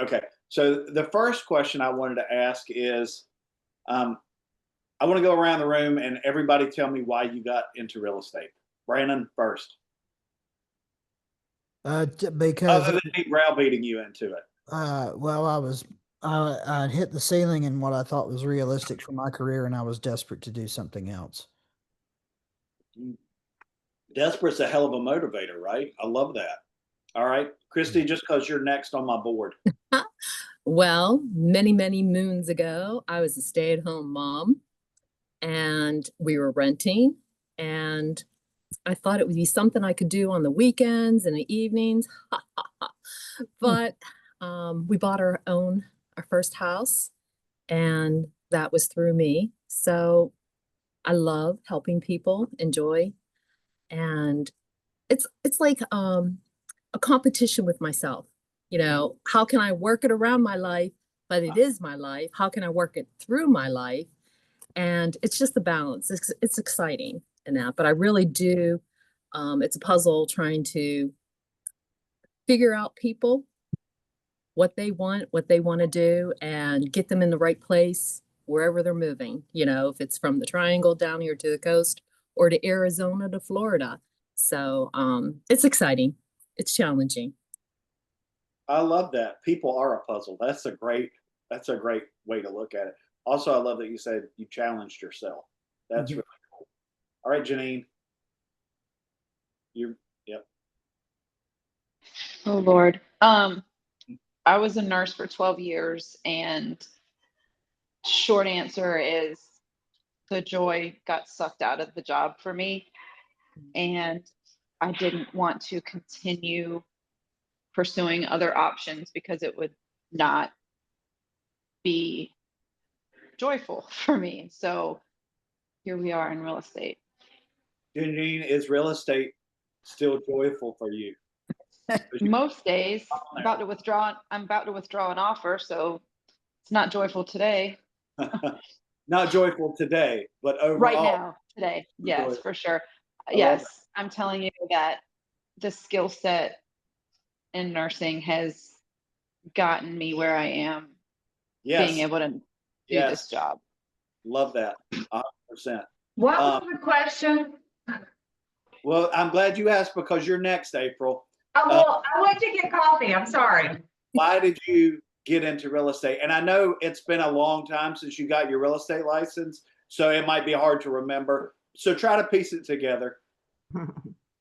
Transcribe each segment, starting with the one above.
Okay. So the first question I wanted to ask is, um, I want to go around the room and everybody tell me why you got into real estate. Brandon first, Because other than me browbeating you into it. well, I'd hit the ceiling in what I thought was realistic for my career, and I was desperate to do something else. Mm. Desperate's a hell of a motivator, right? I love that. All right, Christy, just because you're next on my board. Well, many, many moons ago, I was a stay-at-home mom and we were renting, and I thought it would be something I could do on the weekends and the evenings. But we bought our first house, and that was through me. So I love helping people enjoy, and it's like a competition with myself. You know, how can I work it around my life? But it is my life. How can I work it through my life? And it's just the balance. It's exciting in that, but I really do. It's a puzzle trying to figure out people, what they want to do, and get them in the right place wherever they're moving. You know, if it's from the Triangle down here to the coast, or to Arizona to Florida. So it's exciting. It's challenging. I love that. People are a puzzle. That's a great way to look at it. Also, I love that you said you challenged yourself. That's Mhm. really cool. All right, Janine, you yep. Oh Lord. I was a nurse for 12 years, and short answer is the joy got sucked out of the job for me, and I didn't want to continue pursuing other options because it would not be joyful for me. So here we are in real estate. Janine, is real estate still joyful for you? 'Cause you Most days, on I'm about to withdraw an offer, so it's not joyful today. there. Not joyful today, but Right overall now, today. Yes, joyful. for sure. I love that. Yes, I'm telling you that the skill set in nursing has gotten me where I am, being Yes, able to do yes, this job. love that. 100%. What Um, was the question? well, I'm glad you asked because you're next, April. Oh, Uh, well, I went to get coffee. I'm sorry. why did you get into real estate? And I know it's been a long time since you got your real estate license, so it might be hard to remember. So try to piece it together. I'm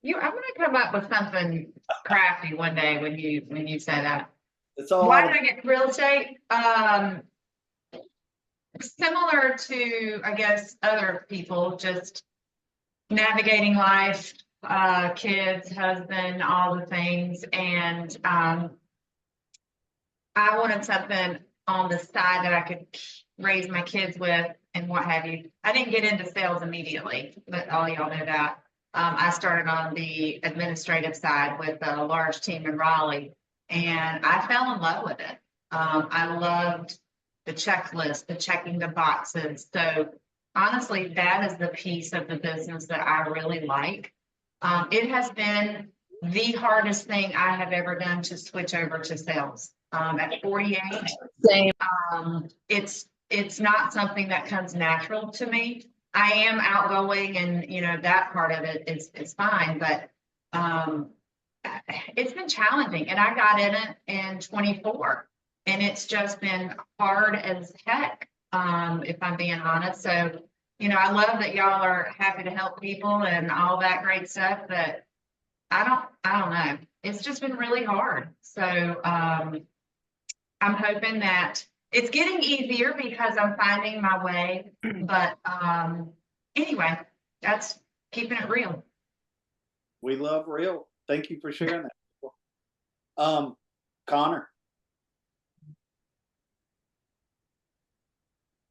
gonna come up with something crafty one day when you say that. It's all Why out of did I get real estate? Similar to, I guess, other people, just navigating life, kids, husband, all the things. And I wanted something on the side that I could raise my kids with and what have you. I didn't get into sales immediately, but all y'all know that. I started on the administrative side with a large team in Raleigh, and I fell in love with it. I loved the checklist, the checking the boxes. So honestly, that is the piece of the business that I really like. It has been the hardest thing I have ever done to switch over to sales. At 48, Same. it's not something that comes natural to me. I am outgoing, and that part of it is fine, but it's been challenging, and I got in it in 24, and it's just been hard as heck, if I'm being honest. So, I love that y'all are happy to help people and all that great stuff, but I don't know. It's just been really hard. So I'm hoping that it's getting easier because I'm finding my way. But anyway, that's keeping it real. we love real. Thank you for sharing that. Connor.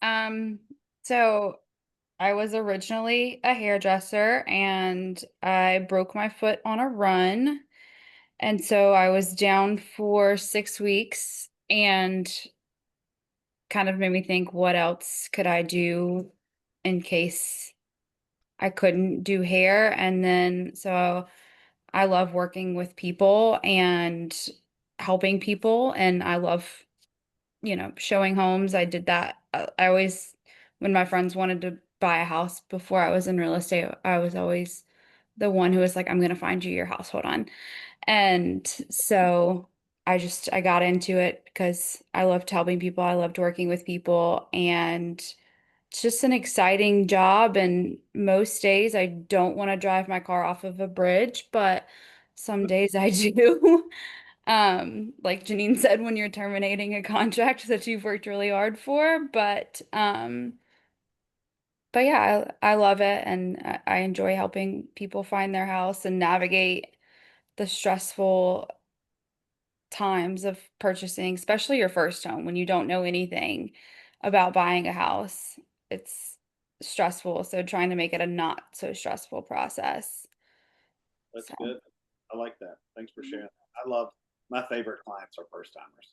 Um, so I was originally a hairdresser and I broke my foot on a run. And so I was down for 6 weeks and kind of made me think, what else could I do in case I couldn't do hair? And then so I love working with people, and helping people, and I love, showing homes. I did that. I always, when my friends wanted to buy a house before I was in real estate, I was always the one who was like, I'm going to find you your house. Hold on. And so I got into it because I loved helping people. I loved working with people, and it's just an exciting job. And most days I don't want to drive my car off of a bridge, but some days I do. Like Janine said, when you're terminating a contract that you've worked really hard for, but yeah, I love it, and I enjoy helping people find their house and navigate the stressful times of purchasing, especially your first home when you don't know anything about buying a house. It's stressful, so trying to make it a not so stressful process. That's So, good. I like that. Thanks for sharing. I love my favorite clients are first timers.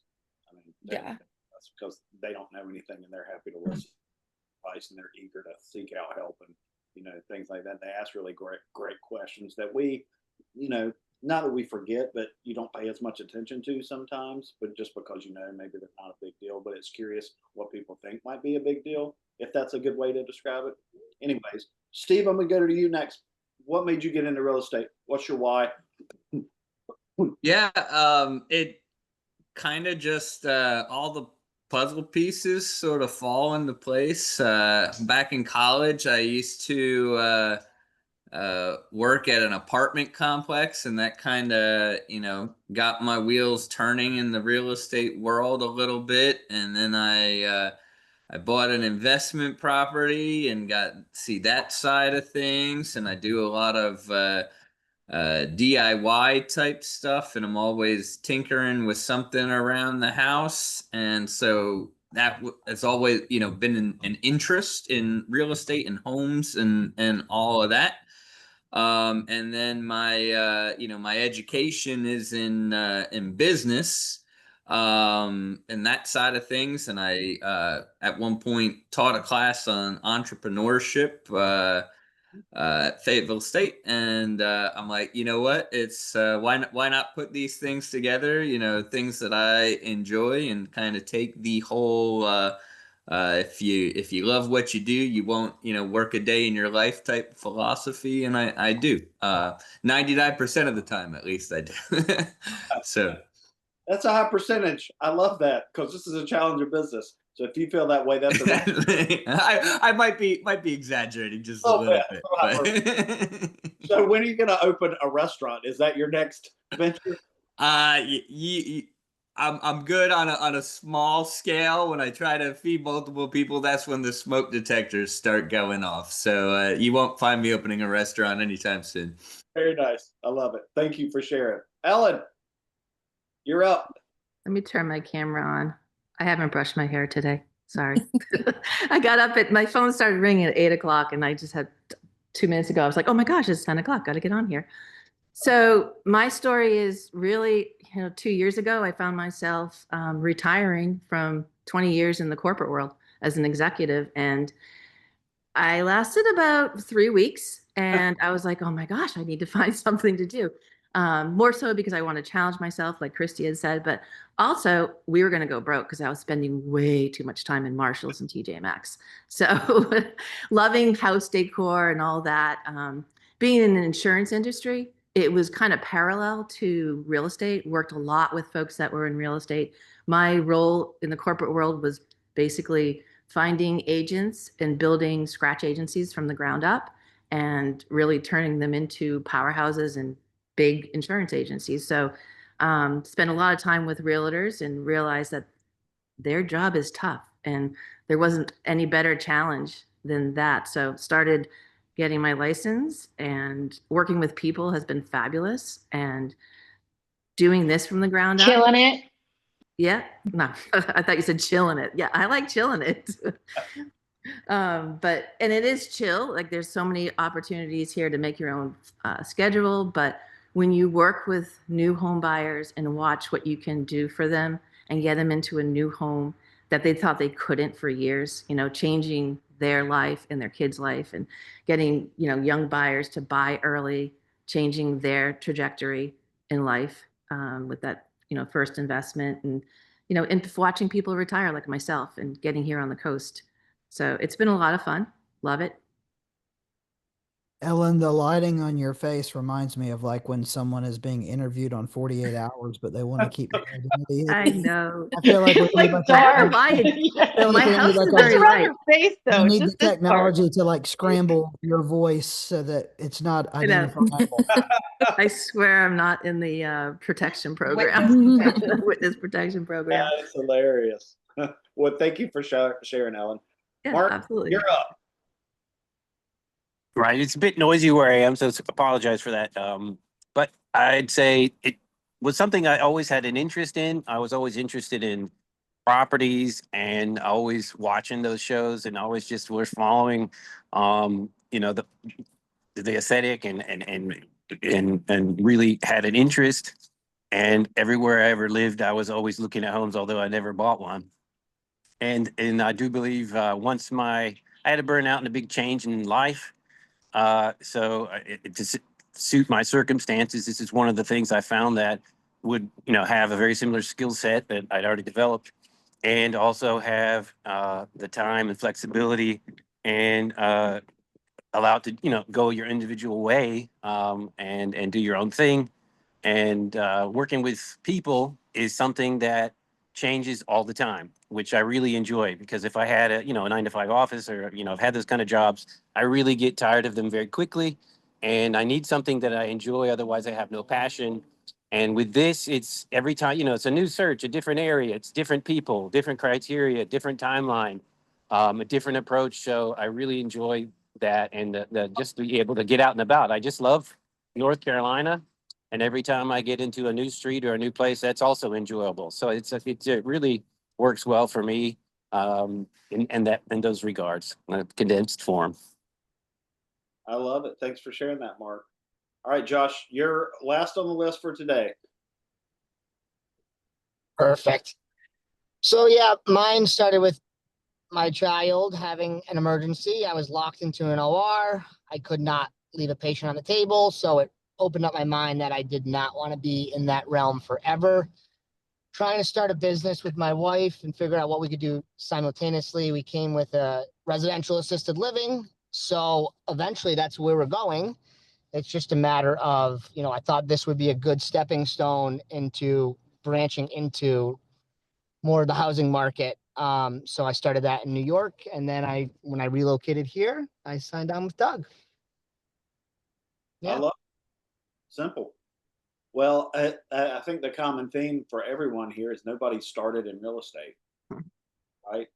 I mean, yeah. that's because they don't know anything and they're happy to listen to advice and they're eager to seek out help and things like that. They ask really great questions that we, not that we forget, but you don't pay as much attention to sometimes. But just because maybe they're not a big deal, but it's curious what people think might be a big deal. If that's a good way to describe it. Anyways, Steve, I'm gonna go to you next. What made you get into real estate? What's your why? Yeah, it kind of just all the puzzle pieces sort of fall into place. Back in college, I used to work at an apartment complex, and that kind of, got my wheels turning in the real estate world a little bit. And then I bought an investment property and got to see that side of things. And I do a lot of DIY type stuff, and I'm always tinkering with something around the house. And so that has always, been an interest in real estate and homes and all of that. And then my education is in business, and that side of things. And I at one point taught a class on entrepreneurship at Fayetteville State, and I'm like, you know what? It's why not put these things together? Things that I enjoy, and kind of take the whole if you love what you do, you won't work a day in your life type philosophy, and I do 99% of the time, at least I do. So That's a high percentage. I love that because this is a challenger business. So if you feel that way, that's a I might be exaggerating just a oh, little bit. bit. So when are you going to open a restaurant? Is that your next venture? I'm good on a small scale. When I try to feed multiple people, that's when the smoke detectors start going off. So you won't find me opening a restaurant anytime soon. Very nice. I love it. Thank you for sharing. Ellen, you're up. Let me turn my camera on. I haven't brushed my hair today. Sorry. I got up my phone started ringing at 8 o'clock, and I just had 2 minutes ago. I was like, oh my gosh, it's 10 o'clock. Got to get on here. So my story is really, 2 years ago, I found myself retiring from 20 years in the corporate world as an executive. And I lasted about 3 weeks, and I was like, oh my gosh, I need to find something to do. More so because I want to challenge myself, like Christy had said, but also we were going to go broke because I was spending way too much time in Marshalls and TJ Maxx. So loving house decor and all that, being in the insurance industry, it was kind of parallel to real estate, worked a lot with folks that were in real estate. My role in the corporate world was basically finding agents and building scratch agencies from the ground up and really turning them into powerhouses and big insurance agencies. So spent a lot of time with realtors and realized that their job is tough, and there wasn't any better challenge than that. So started getting my license, and working with people has been fabulous, and doing this from the ground up. Killing it. Yeah, no, I thought you said chilling it. Yeah, I like chilling it. And it is chill. Like there's so many opportunities here to make your own schedule. But when you work with new home buyers and watch what you can do for them and get them into a new home that they thought they couldn't for years, changing their life and their kids' life, and getting, young buyers to buy early, changing their trajectory in life with that first investment, and, and watching people retire like myself and getting here on the coast. So it's been a lot of fun. Love it. Ellen, the lighting on your face reminds me of like when someone is being interviewed on 48 Hours, but they want to keep their identity I hidden. know. I feel like we It's need like like a, dark. I- I feel like My we need house like is a, very What's around light. your face we though? need Just the this part. technology to like scramble your voice so that it's not I know. identifiable. I swear I'm not in the protection Witness program. protection. Witness protection program. That's hilarious. Well, thank you for sharing, Ellen. Yeah, Mark, absolutely. you're up. Right. It's a bit noisy where I am, so apologize for that. But I'd say it was something I always had an interest in. I was always interested in properties and always watching those shows and always just was following, the aesthetic and really had an interest. And everywhere I ever lived, I was always looking at homes, although I never bought one. And I do believe once I had to burn out in a big change in life. To suit my circumstances, this is one of the things I found that would, have a very similar skill set that I'd already developed, and also have the time and flexibility and allowed to, go your individual way, and do your own thing. And working with people is something that changes all the time, which I really enjoy, because if I had a 9 to 5 office, or I've had those kind of jobs, I really get tired of them very quickly, and I need something that I enjoy. Otherwise I have no passion. And with this, it's every time, it's a new search, a different area, it's different people, different criteria, different timeline, a different approach. So I really enjoy that, and the just to be able to get out and about. I just love North Carolina. And every time I get into a new street or a new place, that's also enjoyable. So it really works well for me, in those regards, condensed form. I love it. Thanks for sharing that, Mark. All right, Josh, you're last on the list for today. Perfect. So yeah, mine started with my child having an emergency. I was locked into an OR. I could not leave a patient on the table. So it opened up my mind that I did not want to be in that realm forever. Trying to start a business with my wife and figure out what we could do simultaneously. We came with a residential assisted living. So eventually that's where we're going. It's just a matter of, I thought this would be a good stepping stone into branching into more of the housing market. So I started that in New York, and then when I relocated here, I signed on with Doug. I Yeah. love it. Simple. Well, I think the common theme for everyone here is nobody started in real estate, right?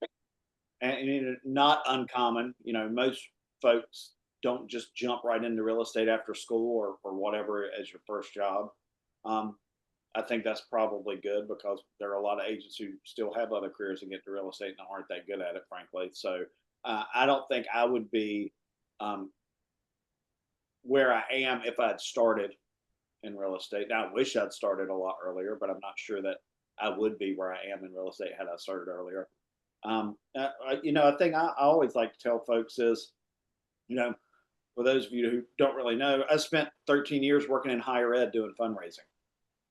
And not uncommon. Most folks don't just jump right into real estate after school or whatever as your first job. I think that's probably good, because there are a lot of agents who still have other careers and get to real estate and aren't that good at it, frankly. So I don't think I would be where I am if I'd started in real estate. Now, I wish I'd started a lot earlier, but I'm not sure that I would be where I am in real estate had I started earlier. A thing I always like to tell folks is, for those of you who don't really know, I spent 13 years working in higher ed doing fundraising.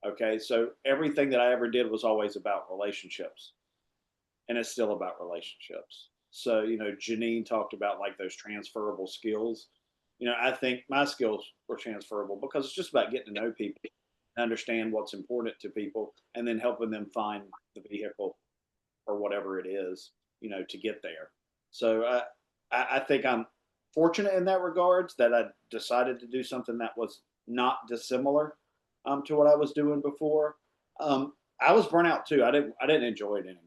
Okay, so everything that I ever did was always about relationships, and it's still about relationships. So, Janine talked about like those transferable skills. I think my skills were transferable because it's just about getting to know people, understand what's important to people, and then helping them find the vehicle or whatever it is, to get there. So I think I'm fortunate in that regards, that I decided to do something that was not dissimilar to what I was doing before. I was burnt out too. I didn't enjoy it anymore.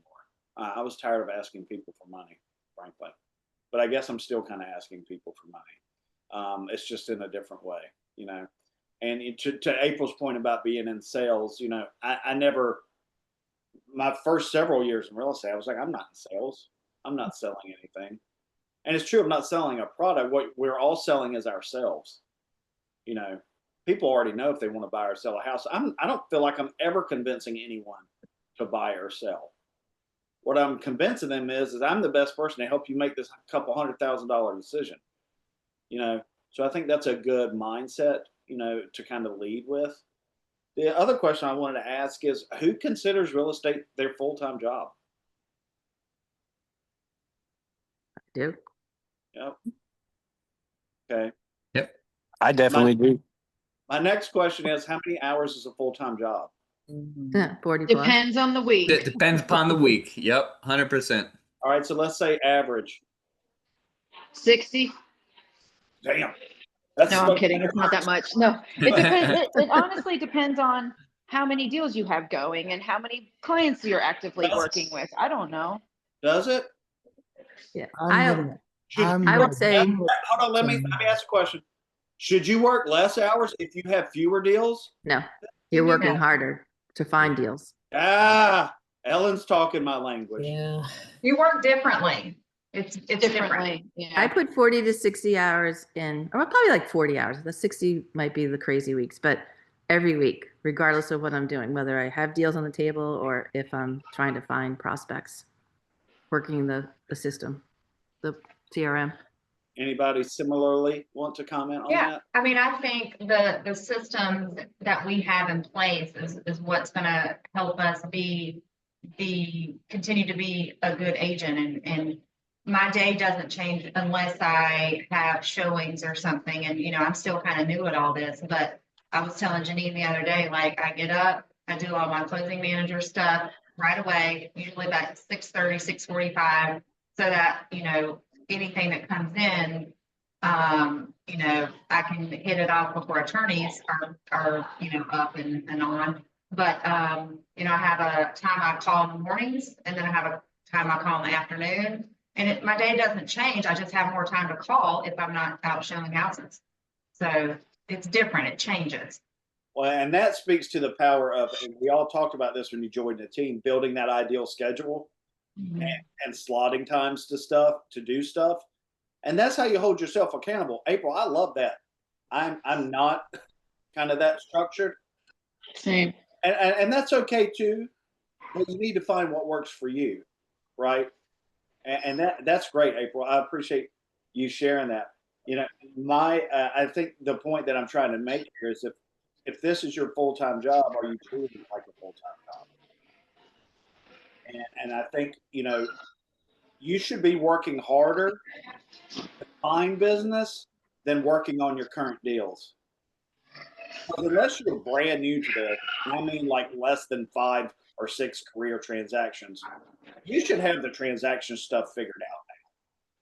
I was tired of asking people for money, frankly. But I guess I'm still kind of asking people for money. It's just in a different way, And to April's point about being in sales, I never, my first several years in real estate, I was like, I'm not in sales. I'm not selling anything. And it's true, I'm not selling a product. What we're all selling is ourselves. People already know if they want to buy or sell a house. I don't feel like I'm ever convincing anyone to buy or sell. What I'm convincing them is I'm the best person to help you make this couple $100,000 decision. So I think that's a good mindset, to kind of lead with. The other question I wanted to ask is who considers real estate their full-time job? Do. Yep. Okay. Yep. I definitely do. My next question is how many hours is a full-time job? 40 plus. Depends on the It week. depends upon the week. Yep, 100%. All right, so let's say average. 60. Damn. That's No, I'm kidding. It's not that much. No, it depends. It honestly depends on how many deals you have going and how many clients you're actively working with. I don't know. Does it? Yeah. I'm I would say, Hold on, let me ask a question. Should you work less hours if you have fewer deals? no, you're working harder to find deals. Ah, Ellen's talking my language. Yeah. You work differently. It's different. Differently. I Yeah. put 40 to 60 hours in, or probably like 40 hours. The 60 might be the crazy weeks, but every week, regardless of what I'm doing, whether I have deals on the table or if I'm trying to find prospects, working the system, the CRM. Anybody similarly want to comment on Yeah, that? I mean, I think the systems that we have in place is what's gonna help us continue to be a good agent and my day doesn't change unless I have showings or something. And, I'm still kind of new at all this, but I was telling Janine the other day, like I get up, I do all my closing manager stuff right away, usually about 6:30, 6:45, so that, anything that comes in, I can hit it off before attorneys are up and on. But, I have a time I call in the mornings and then I have a time I call in the afternoon. And my day doesn't change. I just have more time to call if I'm not out showing houses. So it's different. It changes. Well, and that speaks to the power of, and we all talked about this when you joined the team, building that ideal schedule and slotting times to do stuff. And that's how you hold yourself accountable. April, I love that. I'm not kind of that structured. Same. And that's okay too, but you need to find what works for you, right? And that's great, April. I appreciate you sharing that. I think the point that I'm trying to make here is if this is your full-time job, are you treating it like a full-time job? And I think, you should be working harder to find business than working on your current deals. Because unless you're brand new to this, and I mean like less than 5 or 6 career transactions, you should have the transaction stuff figured out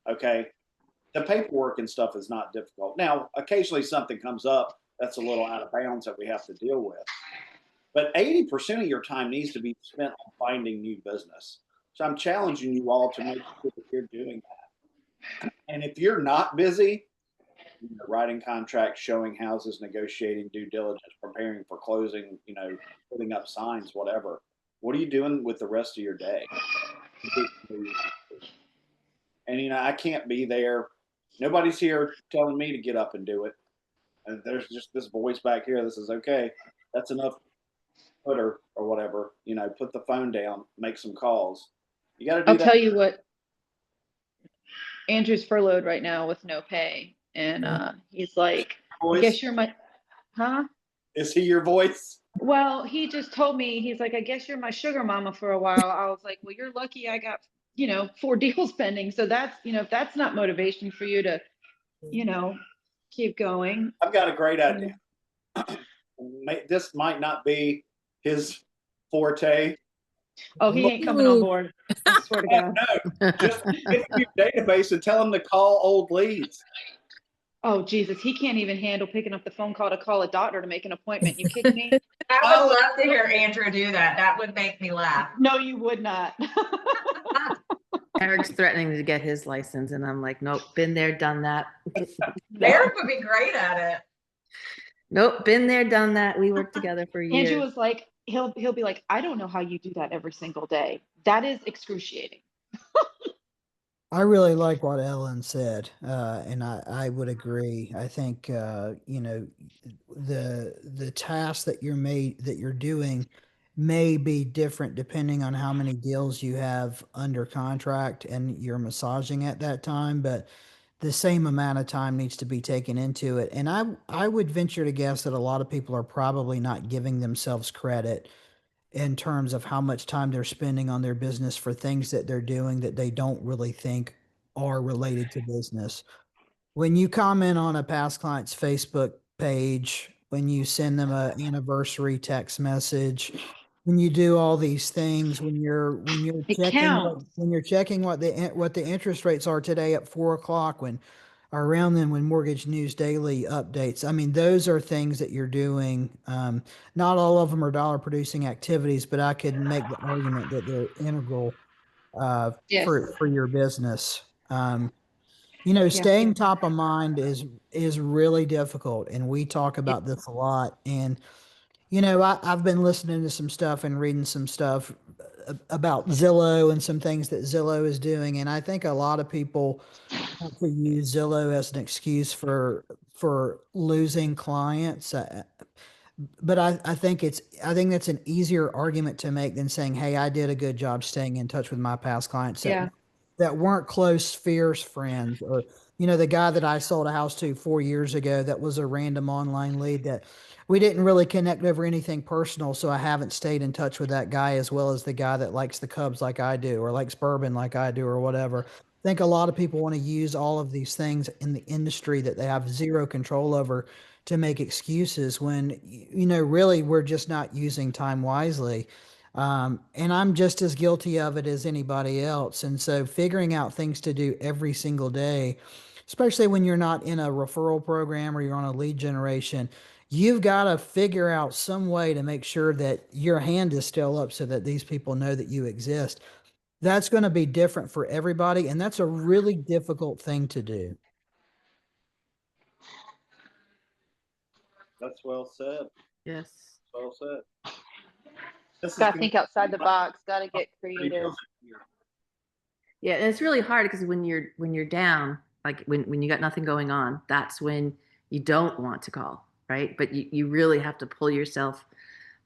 now. Okay. The paperwork and stuff is not difficult. Now, occasionally something comes up that's a little out of bounds that we have to deal with. But 80% of your time needs to be spent on finding new business. So I'm challenging you all to make sure that you're doing that. And if you're not busy, writing contracts, showing houses, negotiating due diligence, preparing for closing, putting up signs, whatever, what are you doing with the rest of your day? And, I can't be there. Nobody's here telling me to get up and do it. And there's just this voice back here that says, okay, that's enough. Put her or whatever, put the phone down, make some calls. You got to do I'll that. tell you what. Andrew's furloughed right now with no pay. And he's like, I guess you're my, huh? Is he your voice? Well, he just told me, he's like, I guess you're my sugar mama for a while. I was like, well, you're lucky I got, 4 deals pending. So that's, if that's not motivation for you to, keep going. I've got a great idea. This might not be his forte. Oh, he ain't coming on board. I swear to God. No, just get your database and tell him to call old leads. Oh, Jesus. He can't even handle picking up the phone call to call a doctor to make an appointment. You kidding me? I would love to hear Andrew do that. That would make me laugh. No, you would not. Eric's threatening to get his license, and I'm like, nope, been there, done that. Eric would be great at it. Nope, been there, done that. We worked together for years. Andrew was like, he'll be like, I don't know how you do that every single day. That is excruciating. I really like what Ellen said, and I would agree. I think the task that you're doing may be different depending on how many deals you have under contract and you're massaging at that time. But the same amount of time needs to be taken into it. And I would venture to guess that a lot of people are probably not giving themselves credit in terms of how much time they're spending on their business for things that they're doing that they don't really think are related to business. When you comment on a past client's Facebook page, when you send them an anniversary text message, when you do all these things, when you're It checking counts. what the interest rates are today at 4 o'clock, when or around then when Mortgage News Daily updates. I mean, those are things that you're doing. Not all of them are dollar producing activities, but I could make the argument that they're integral Yes. for your business. Yeah. Staying top of mind is really difficult, and we talk about this a lot. And I've been listening to some stuff and reading some stuff about Zillow and some things that Zillow is doing, and I think a lot of people want to use Zillow as an excuse for losing clients. But I think that's an easier argument to make than saying, "Hey, I did a good job staying in touch with my past clients Yeah. that weren't close, fierce friends," or the guy that I sold a house to 4 years ago that was a random online lead that we didn't really connect over anything personal, so I haven't stayed in touch with that guy as well as the guy that likes the Cubs like I do or likes bourbon like I do or whatever. I think a lot of people want to use all of these things in the industry that they have zero control over to make excuses when really we're just not using time wisely. And I'm just as guilty of it as anybody else. And so figuring out things to do every single day, especially when you're not in a referral program or you're on a lead generation, you've got to figure out some way to make sure that your hand is still up so that these people know that you exist. That's going to be different for everybody. And that's a really difficult thing to do. That's well said. Yes. Well said. This is Got to gonna think outside the be box. Got to get creative. Yeah, and it's really hard because when you're down, like when you got nothing going on, that's when you don't want to call, right? But you really have to pull yourself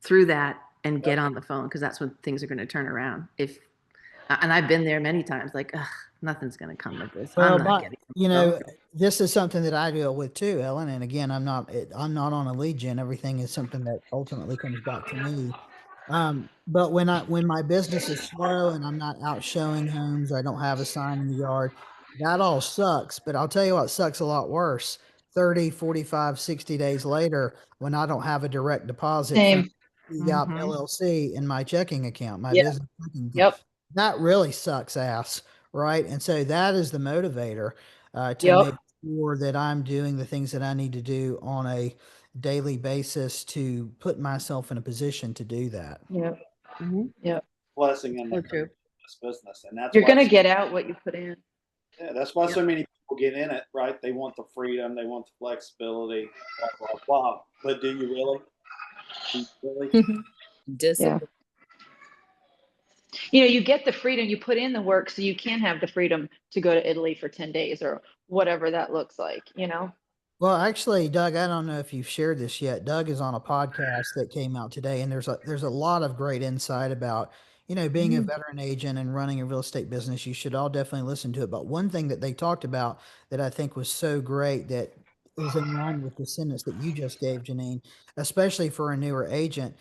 through that and get on the phone because that's when things are going to turn around. And I've been there many times, like, ugh, nothing's going to come of this. I'm Well, not getting on the phone. this is something that I deal with too, Ellen. And again, I'm not on a lead gen. Everything is something that ultimately comes back to me. But when my business is slow and I'm not out showing homes, I don't have a sign in the yard, that all sucks. But I'll tell you what sucks a lot worse. 30, 45, 60 days later, when I don't have a direct deposit from Same. Yap Mhm. LLC in my checking account, my Yep. business checking account. Yep. That really sucks ass, right? And so that is the motivator to Yep. make sure that I'm doing the things that I need to do on a daily basis to put myself in a position to do that. Yep. Mhm. Yep. Blessing in So the true. business, and that's You're why going to get out what you put in. yeah, that's why Yep. so many people get in it, right? They want the freedom, they want the flexibility, blah blah blah. But do you really? Do you really? Discipline. You get the freedom, you put in the work so you can have the freedom to go to Italy for 10 days or whatever that looks like. Well, actually, Doug, I don't know if you've shared this yet. Doug is on a podcast that came out today, and there's a lot of great insight about, being a veteran agent and running a real estate business. You should all definitely listen to it. But one thing that they talked about that I think was so great that is in line with the sentence that you just gave, Janine, especially for a newer agent,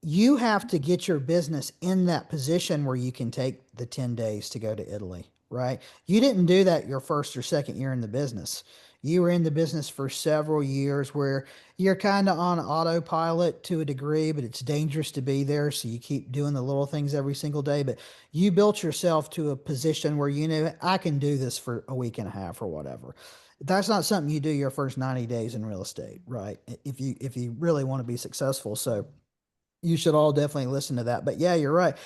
you have to get your business in that position where you can take the 10 days to go to Italy, right? You didn't do that your first or second year in the business. You were in the business for several years where you're kind of on autopilot to a degree, but it's dangerous to be there. So you keep doing the little things every single day. But you built yourself to a position where, I can do this for a week and a half or whatever. That's not something you do your first 90 days in real estate, right? If you really want to be successful. So you should all definitely listen to that. But yeah, you're right.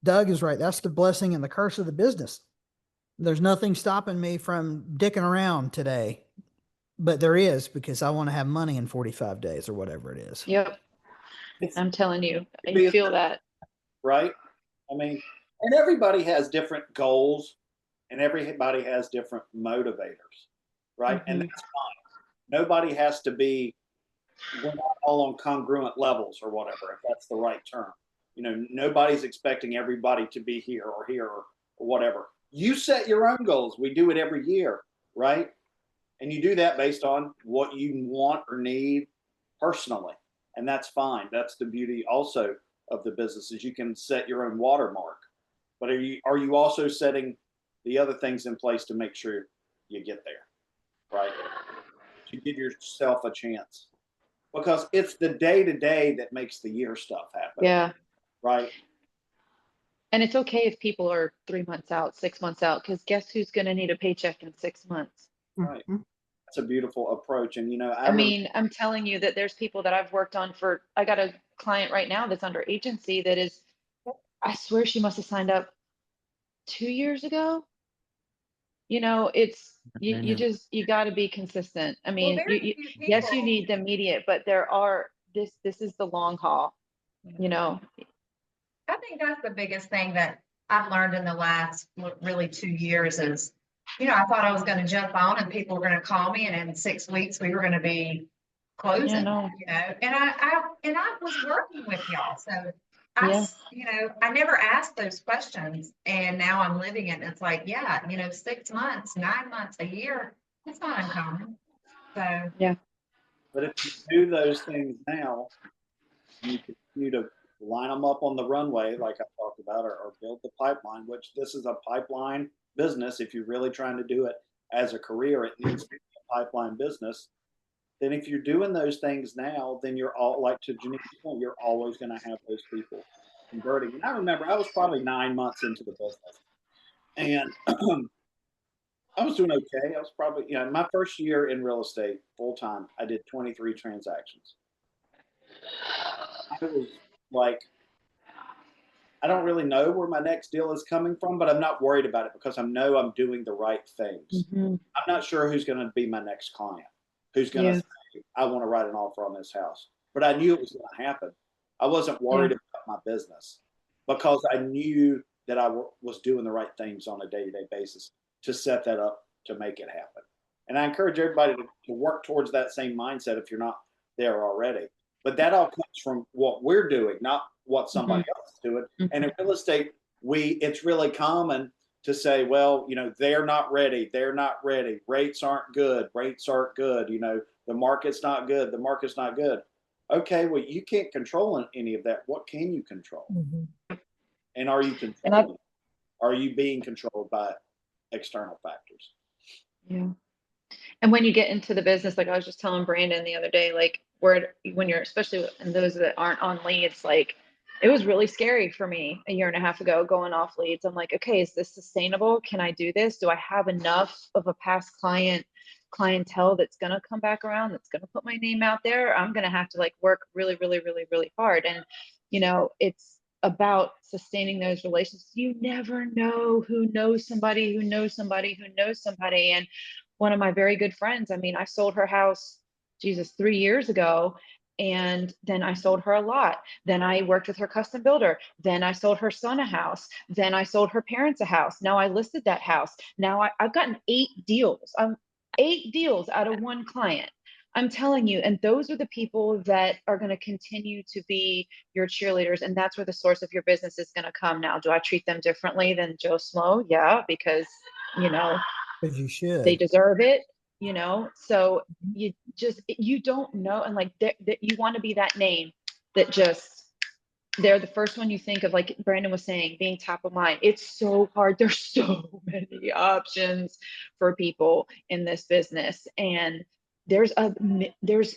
Doug is right. That's the blessing and the curse of the business. There's nothing stopping me from dicking around today, but there is because I want to have money in 45 days or whatever it is. Yep. I'm telling you, Be you a- feel that. Right? I mean, and everybody has different goals and everybody has different motivators, right? And that's fine. Nobody has to be, we're not all on congruent levels or whatever, if that's the right term. Nobody's expecting everybody to be here or whatever. You set your own goals. We do it every year. right? And you do that based on what you want or need personally. And that's fine. That's the beauty also of the business, is you can set your own watermark. But are you also setting the other things in place to make sure you get there, right? To give yourself a chance. Because it's the day to day that makes the year stuff happen. Yeah. Right. And it's okay if people are 3 months out, 6 months out, because guess who's going to need a paycheck in 6 months? Right. That's a beautiful approach. And, you know, I mean, I'm telling you that there's people that I've worked on I got a client right now that's under agency that is, I swear she must have signed up 2 years ago. You know, it's, you got to be consistent. I mean, yes, you need the immediate, but this is the long haul, you know. I think that's the biggest thing that I've learned in the last really 2 years is, I thought I was going to jump on and people were going to call me, and in 6 weeks we were going to be closing, and I was working with y'all. So I never asked those questions, and now I'm living it. And it's like, 6 months, 9 months, a year, it's not uncommon. So, yeah. But if you do those things now, you continue to line them up on the runway, like I talked about, or build the pipeline, which this is a pipeline business. If you're really trying to do it as a career, it needs to be a pipeline business. Then if you're doing those things now, then you're all, like to Janine's point, you're always going to have those people converting. And I remember I was probably 9 months into the business, and I was doing okay. I was probably, my first year in real estate full time, I did 23 transactions. I was like, I don't really know where my next deal is coming from, but I'm not worried about it because I know I'm doing the right things. Mm-hmm. I'm not sure who's going to be my next client, who's going to say, I want to write an offer on this house. But I knew it was going to happen. I wasn't worried about my business because I knew that I was doing the right things on a day-to-day basis to set that up to make it happen. And I encourage everybody to work towards that same mindset if you're not there already. But that all comes from what we're doing, not what somebody else is doing. And in real estate, it's really common to say, well, they're not ready. They're not ready. Rates aren't good. Rates aren't good. The market's not good. The market's not good. Okay, well, you can't control any of that. What can you control? Mm-hmm. And are you controlling? Are you being controlled by external factors? Yeah. And when you get into the business, like I was just telling Brandon the other day, like when you're, especially in those that aren't on leads, like it was really scary for me a year and a half ago going off leads. I'm like, okay, is this sustainable? Can I do this? Do I have enough of a past clientele that's going to come back around, that's going to put my name out there? I'm going to have to work really, really, really, really hard. And, it's about sustaining those relationships. You never know who knows somebody, who knows somebody, who knows somebody. And one of my very good friends, I sold her house, 3 years ago. And then I sold her a lot. Then I worked with her custom builder. Then I sold her son a house. Then I sold her parents a house. Now I listed that house. Now I've gotten 8 deals. 8 deals out of one client. I'm telling you, and those are the people that are going to continue to be your cheerleaders. And that's where the source of your business is going to come. Now, do I treat them differently than Joe Smo? Yeah, because, Because you should. they deserve it, so you don't know. And you want to be that name that they're the first one you think of, like Brandon was saying, being top of mind. It's so hard. There's so many options for people in this business. And there's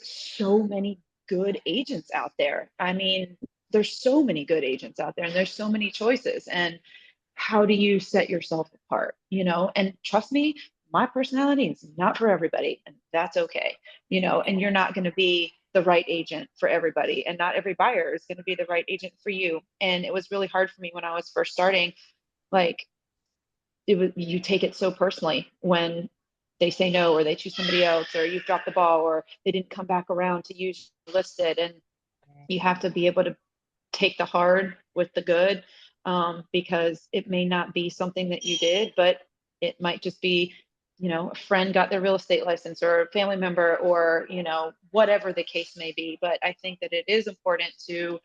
so many good agents out there. There's so many good agents out there, and there's so many choices. And how do you set yourself apart? And trust me, my personality is not for everybody, and that's okay. And you're not going to be the right agent for everybody, and not every buyer is going to be the right agent for you. And it was really hard for me when I was first starting. You take it so personally when they say no, or they choose somebody else, or you've dropped the ball, or they didn't come back around to use listed. And you have to be able to take the hard with the good, because it may not be something that you did, but it might just be, a friend got their real estate license, or a family member, or, whatever the case may be. But I think that it is important to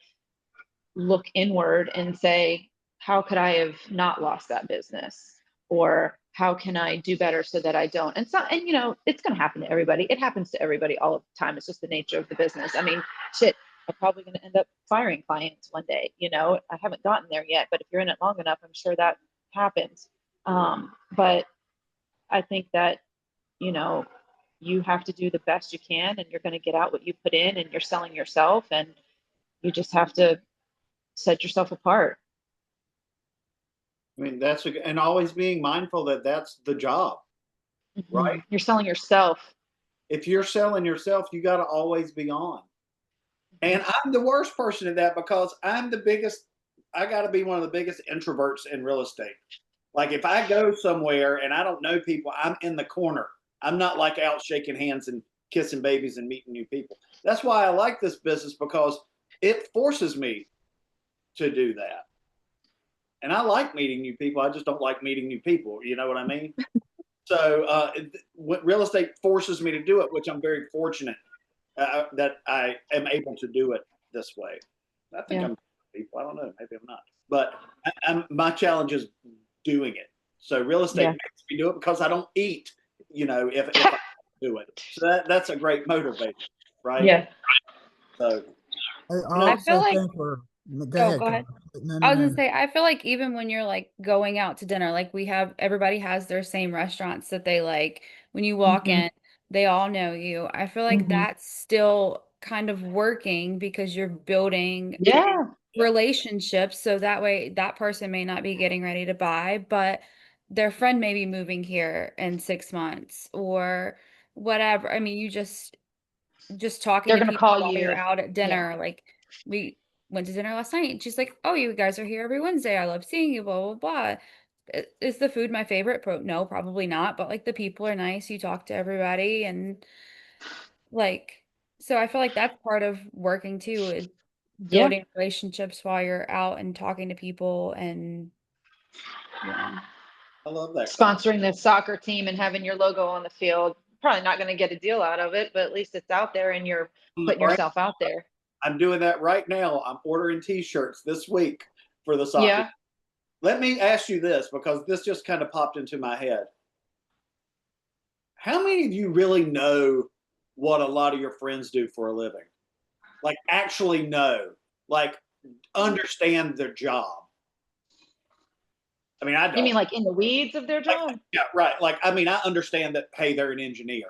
look inward and say, how could I have not lost that business? Or how can I do better so that I don't? And so, and you know, it's going to happen to everybody. It happens to everybody all of the time. It's just the nature of the business. I mean, shit, I'm probably going to end up firing clients one day. You know, I haven't gotten there yet, but if you're in it long enough, I'm sure that happens. But I think that, you know, you have to do the best you can, and you're going to get out what you put in, and you're selling yourself, and you just have to set yourself apart. I mean, and always being mindful that that's the job, right? You're selling yourself. If you're selling yourself, you got to always be on. And I'm the worst person at that because I got to be one of the biggest introverts in real estate. Like if I go somewhere and I don't know people, I'm in the corner. I'm not like out shaking hands and kissing babies and meeting new people. That's why I like this business, because it forces me to do that. And I like meeting new people. I just don't like meeting new people. You know what I mean? So real estate forces me to do it, which I'm very fortunate that I am able to do it this way. I think I'm people. I don't know. Maybe I'm not. But my challenge is doing it. So real estate makes me do it because I don't eat, you know, if I do it. So that's a great motivator, right? Yeah. So I feel like go ahead. Go ahead. No, I was gonna say, I feel like even when you're like going out to dinner, like everybody has their same restaurants that they like. When you walk in, they all know you. I feel like that's still kind of working because you're building relationships. So that way that person may not be getting ready to buy, but their friend may be moving here in 6 months or whatever. I mean, you just talking They're to going to people call while you. you're out at dinner. Like we went to dinner last night and she's like, oh, you guys are here every Wednesday. I love seeing you, blah, blah, blah. Is the food my favorite? No, probably not. But like the people are nice. You talk to everybody and like, so I feel like that's part of working too, is building relationships while you're out and talking to people and I love that. Sponsoring the soccer team and having your logo on the field. Probably not going to get a deal out of it, but at least it's out there and you're putting yourself out there. I'm doing that right now. I'm ordering t-shirts this week for the soccer. Yeah. Let me ask you this, because this just kind of popped into my head. How many of you really know what a lot of your friends do for a living? Like actually know, like understand their job. I mean, I don't. You mean like in the weeds of their job? Yeah, right. Like, I mean, I understand that, hey, they're an engineer.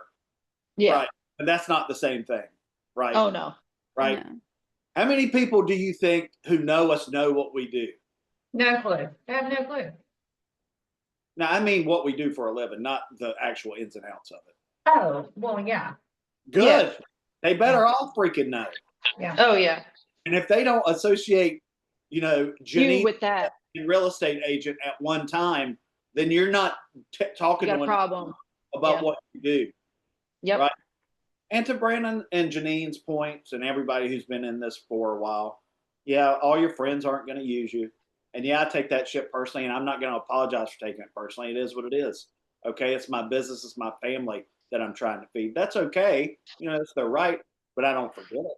Yeah. Right. But that's not the same thing. Right. Oh, no. Right. No. How many people do you think who know us know what we do? No clue. I have no clue. Now, I mean what we do for a living, not the actual ins and outs of it. Oh, well, yeah. Good. Yeah. They better all freaking know. Yeah. Oh, yeah. And if they don't associate, you know, Janine with that real estate agent at one time, then you're not talking to problem about what you do. Yep. Right. And to Brandon and Janine's points and everybody who's been in this for a while, yeah, all your friends aren't going to use you. And yeah, I take that shit personally, and I'm not going to apologize for taking it personally. It is what it is. Okay. It's my business. It's my family that I'm trying to feed. That's okay. You know, it's their right, but I don't forget it.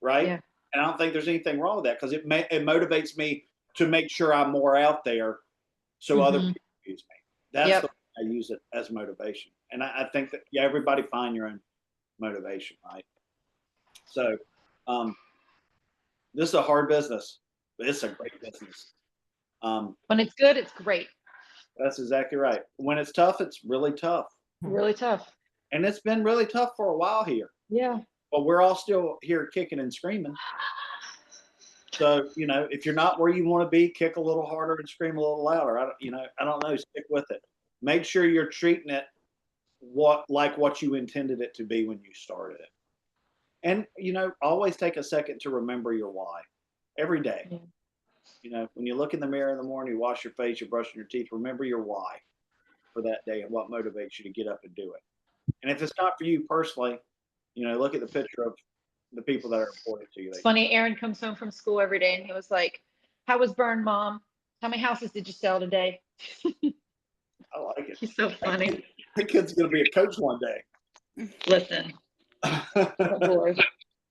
Right. Yeah. And I don't think there's anything wrong with that, because it motivates me to make sure I'm more out there so other people use me. That's the way I use it as motivation. And I think that, yeah, everybody find your own motivation, right? So this is a hard business, but it's a great business. When it's good, it's great. That's exactly right. When it's tough, it's really tough. Really tough. And it's been really tough for a while here. Yeah. But we're all still here kicking and screaming. So, you know, if you're not where you want to be, kick a little harder and scream a little louder. I don't know, stick with it. Make sure you're treating it like what you intended it to be when you started it. And, you know, always take a second to remember your why every day. Yeah. You know, when you look in the mirror in the morning, you wash your face, you're brushing your teeth, remember your why for that day and what motivates you to get up and do it. And if it's not for you personally, you know, look at the picture of the people that are important to you. It's funny. Aaron comes home from school every day and he was like, how was Burn, Mom? How many houses did you sell today? I like it. He's so funny. The kid's going to be a coach one day. Listen. Oh,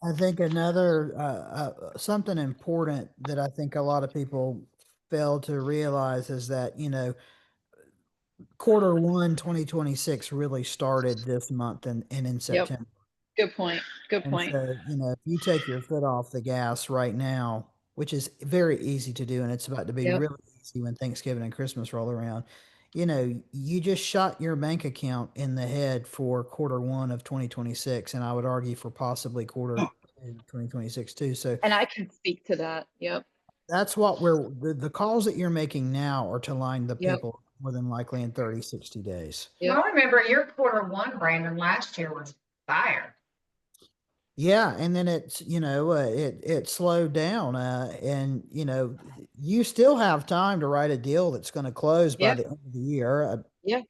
I think another something important that I think a lot of people fail to realize is that, you know, quarter one 2026 really started this month and in September. Good point. Good And point. so, if you take your foot off the gas right now, which is very easy to do, and it's about to be Yep. really easy when Thanksgiving and Christmas roll around, you just shot your bank account in the head for quarter one of 2026, and I would argue for possibly quarter two 2026 too. So And I can speak to that. Yep. that's what the calls that you're making now are to line the Yep. people more than likely in 30, 60 days. Yep. Well, I remember your quarter one, Brandon, last year was fire. Yeah, and then it slowed down, and you still have time to write a deal that's going to close by Yep. the end of the year. Yep.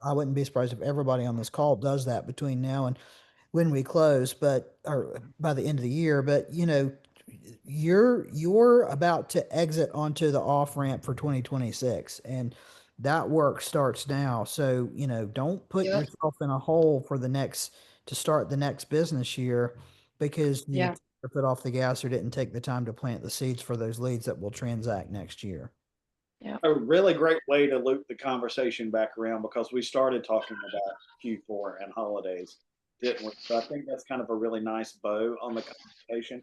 I wouldn't be surprised if everybody on this call does that between now and when we close, or by the end of the year. But you're about to exit onto the off ramp for 2026, and that work starts now. So don't put Yep. yourself in a hole for to start the next business year because you Yeah. took your foot off the gas or didn't take the time to plant the seeds for those leads that will transact next year. A really great way to loop the conversation back around, because we started talking about Q4 and holidays, didn't we? So I think that's kind of a really nice bow on the conversation.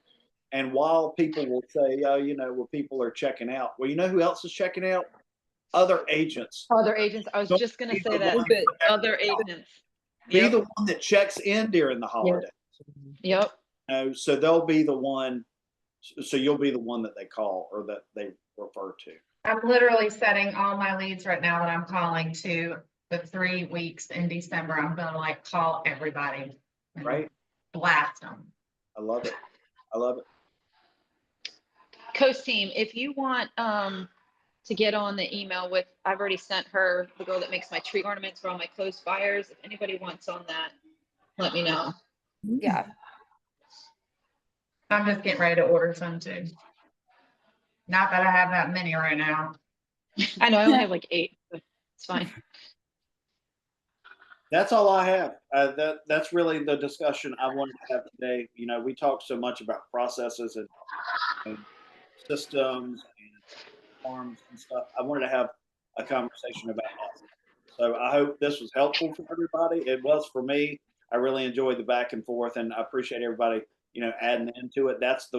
And while people will say, oh, well, people are checking out. Well, you know who else is checking out? Other agents. Other agents. I was Don't just going to be say the that. one Other agents. Be Yep. the one that checks in during the holiday. Yep. So they'll be the one. So you'll be the one that they call or that they refer to. I'm literally setting all my leads right now that I'm calling to the 3 weeks in December. I'm gonna call everybody. And Right. blast them. I love it. I love it. Coast team, if you want to get on the email with, I've already sent her, the girl that makes my tree ornaments for all my closed fires. If anybody wants on that, let me know. Yeah. I'm just getting ready to order some too. Not that I have that many right now. I know I only have like 8, but it's fine. That's all I have. That's really the discussion I wanted to have today. We talked so much about processes and systems and forms and stuff. I wanted to have a conversation about that. So I hope this was helpful for everybody. It was for me. I really enjoyed the back and forth, and I appreciate everybody, adding into it. That's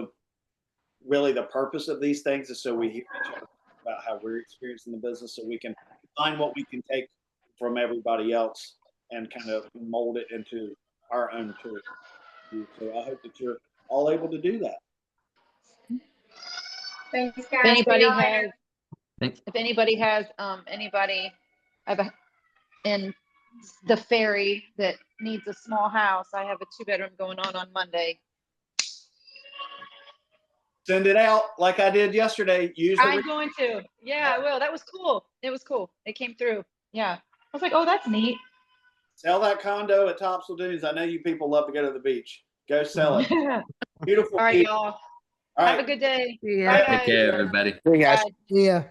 really the purpose of these things, is so we hear each other about how we're experiencing the business, so we can find what we can take from everybody else and kind of mold it into our own tool. So I hope that you're all able to do that. Thanks, guys. If anybody has anybody in the ferry that needs a small house, I have a 2-bedroom going on Monday. Send it out like I did yesterday. I'm going to. Yeah, I will. That was cool. It was cool. It came through. Yeah. I was like, oh, that's neat. Sell that condo at Topsail Dunes. I know you people love to go to the beach. Go sell it. Beautiful. All right, y'all. All right. Have a good day. Yeah. Bye, Take guys. care, everybody. Hey, guys. Bye. Yeah.